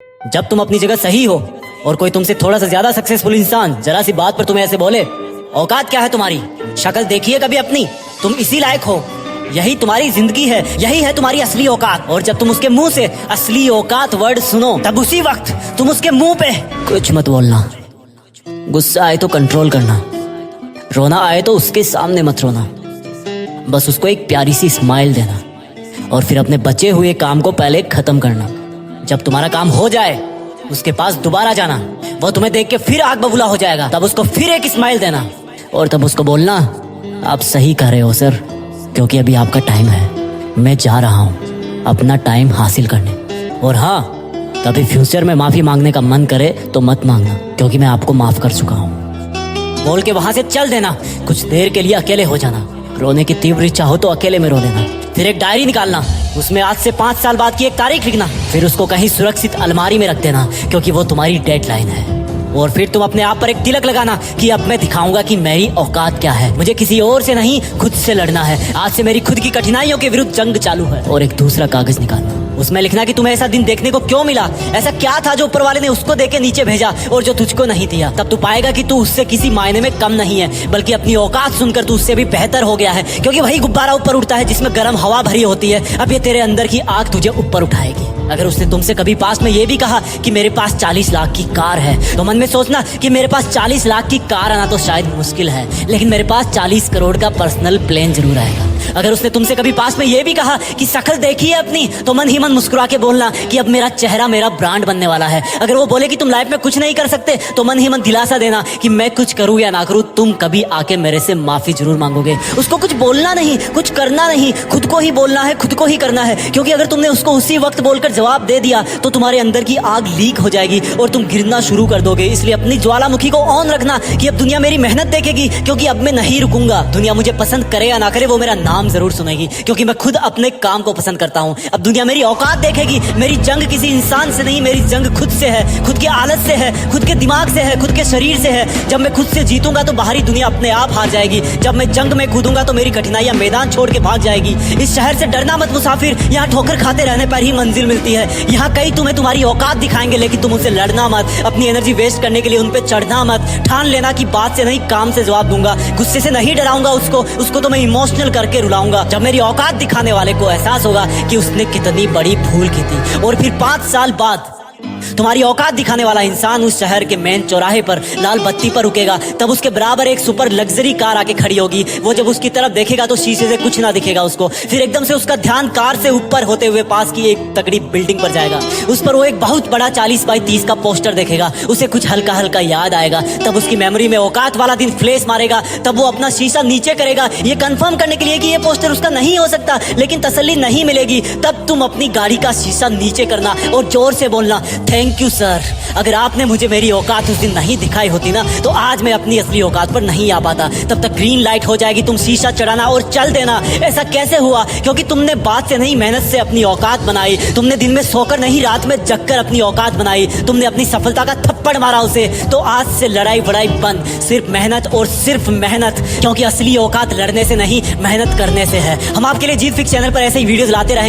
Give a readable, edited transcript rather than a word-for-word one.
जब तुम अपनी जगह सही हो और कोई तुमसे थोड़ा सा ज्यादा सक्सेसफुल इंसान जरा सी बात पर तुम्हें ऐसे बोले, औकात क्या है तुम्हारी, शक्ल देखिए कभी अपनी, तुम इसी लायक हो, यही तुम्हारी जिंदगी है, यही है तुम्हारी असली औकात। और जब तुम उसके मुंह से असली औकात वर्ड सुनो तब उसी वक्त तुम उसके मुंह पे कुछ मत बोलना। गुस्सा आए तो कंट्रोल करना, रोना आए तो उसके सामने मत रोना, बस उसको एक प्यारी सी स्माइल देना और फिर अपने बचे हुए काम को पहले खत्म करना। जब तुम्हारा काम हो जाए उसके पास दोबारा जाना, वो तुम्हें देख के फिर आग बबूला हो जाएगा, तब उसको फिर एक स्माइल देना और तब उसको बोलना, आप सही कह रहे हो सर, क्योंकि अभी आपका टाइम है, मैं जा रहा हूँ अपना टाइम हासिल करने। और हाँ, कभी फ्यूचर में माफी मांगने का मन करे तो मत मांगना, क्योंकि मैं आपको माफ कर चुका हूँ। बोल के वहां से चल देना, कुछ देर के लिए अकेले हो जाना, रोने की तीव्र इच्छा हो तो अकेले में रो लेना, फिर एक डायरी निकालना, उसमें आज से 5 साल बाद की एक तारीख लिखना, फिर उसको कहीं सुरक्षित अलमारी में रख देना, क्योंकि वो तुम्हारी डेडलाइन है। और फिर तुम अपने आप पर एक तिलक लगाना कि अब मैं दिखाऊंगा कि मेरी औकात क्या है, मुझे किसी और से नहीं खुद से लड़ना है, आज से मेरी खुद की कठिनाइयों के विरुद्ध जंग चालू है। और एक दूसरा कागज निकालना, उसमें लिखना कि तुम्हें ऐसा दिन देखने को क्यों मिला, ऐसा क्या था जो ऊपर वाले ने उसको देके नीचे भेजा और जो तुझको नहीं दिया। तब तू पाएगा कि तू उससे किसी मायने में कम नहीं है, बल्कि अपनी औकात सुनकर तू उससे भी बेहतर हो गया है, क्योंकि वही गुब्बारा ऊपर उड़ता है जिसमें गर्म हवा भरी होती है। अब ये तेरे अंदर की आग तुझे ऊपर उठाएगी। अगर उसने तुमसे कभी पास में ये भी कहा कि मेरे पास 40 लाख की कार है, तो मन में सोचना कि मेरे पास 40 लाख की कार आना तो शायद मुश्किल है, लेकिन मेरे पास 40 करोड़ का पर्सनल प्लेन जरूर आएगा। अगर उसने तुमसे कभी पास में ये भी कहा कि शक्ल देखिए अपनी, तो मन ही मन मुस्कुरा के बोलना कि अब मेरा चेहरा मेरा ब्रांड बनने वाला है। अगर वो बोले कि तुम लाइफ में कुछ नहीं कर सकते, तो मन ही मन दिलासा देना कि मैं कुछ करूं या ना करूं, तुम कभी आके मेरे से माफी जरूर मांगोगे। उसको कुछ बोलना नहीं, कुछ करना नहीं, खुद को ही बोलना है, खुद को ही करना है, क्योंकि अगर तुमने उसको उसी वक्त बोलकर जवाब दे दिया तो तुम्हारे अंदर की आग लीक हो जाएगी और तुम गिरना शुरू कर दोगे। इसलिए अपनी ज्वालामुखी को ऑन रखना कि अब दुनिया मेरी मेहनत देखेगी, क्योंकि अब मैं नहीं रुकूंगा। दुनिया मुझे पसंद करे या ना करे, वो मेरा नाम जरूर सुनेगी, क्योंकि मैं खुद अपने काम को पसंद करता हूँ। अब दुनिया मेरी औकात देखेगी, मेरी जंग किसी इंसान से नहीं, मेरी जंग खुद से है, खुद की आदत से है, खुद के दिमाग से है, खुद के शरीर से है। जब मैं खुद से जीतूंगा तो बाहरी दुनिया अपने आप हार जाएगी। जब मैं जंग में कूदूंगा तो मेरी कठिनाइयां मैदान छोड़ के भाग जाएगी। इस शहर से डरना मत मुसाफिर, यहाँ ठोकर खाते रहने पर ही मंजिल मिलती है। यहाँ कई तुम्हें तुम्हारी औकात दिखाएंगे, लेकिन तुम उनसे लड़ना मत, अपनी एनर्जी वेस्ट करने के लिए उन पे चढ़ना मत। ठान लेना कि बात से नहीं काम से जवाब दूंगा, गुस्से से नहीं डराऊंगा उसको तो मैं इमोशनल करके रुलाऊंगा। जब मेरी औकात दिखाने वाले को एहसास होगा कि उसने कितनी बड़ी भूल की थी, और फिर 5 साल बाद तुम्हारी औकात दिखाने वाला इंसान उस शहर के मेन चौराहे पर लाल बत्ती पर रुकेगा, तब उसके बराबर एक सुपर लग्जरी कार आके खड़ी होगी। वो जब उसकी तरफ देखेगा तो शीशे से कुछ ना दिखेगा उसको, फिर एकदम से उसका ध्यान कार से ऊपर होते हुए पास की एक तगड़ी बिल्डिंग पर जाएगा। उस पर वो एक बहुत बड़ा 40 बाई 30 का पोस्टर देखेगा, उसे कुछ हल्का हल्का याद आएगा। तब उसकी मेमोरी में औकात वाला दिन फ्लैश मारेगा। तब वो अपना शीशा नीचे करेगा, ये कंफर्म करने के लिए कि ये पोस्टर उसका नहीं हो सकता, लेकिन तसल्ली नहीं मिलेगी। तब तुम अपनी गाड़ी का शीशा नीचे करना और जोर से बोलना, थैंक यू सर, अगर आपने मुझे मेरी औकात उस दिन नहीं दिखाई होती ना, तो आज मैं अपनी असली औकात पर नहीं आ पाता। तब तक ग्रीन लाइट हो जाएगी, तुम शीशा चढ़ाना और चल देना। ऐसा कैसे हुआ? क्योंकि तुमने बात से नहीं मेहनत से अपनी औकात बनाई। तुमने दिन में सोकर नहीं रात में जगकर अपनी औकात बनाई। तुमने अपनी सफलता का थप्पड़ मारा उसे। तो आज से लड़ाई बड़ाई बंद, सिर्फ मेहनत और सिर्फ मेहनत, क्योंकि असली औकात लड़ने से नहीं मेहनत करने से है। हम आपके लिए जीत फिक्स चैनल पर ऐसे ही वीडियोस लाते रहेंगे।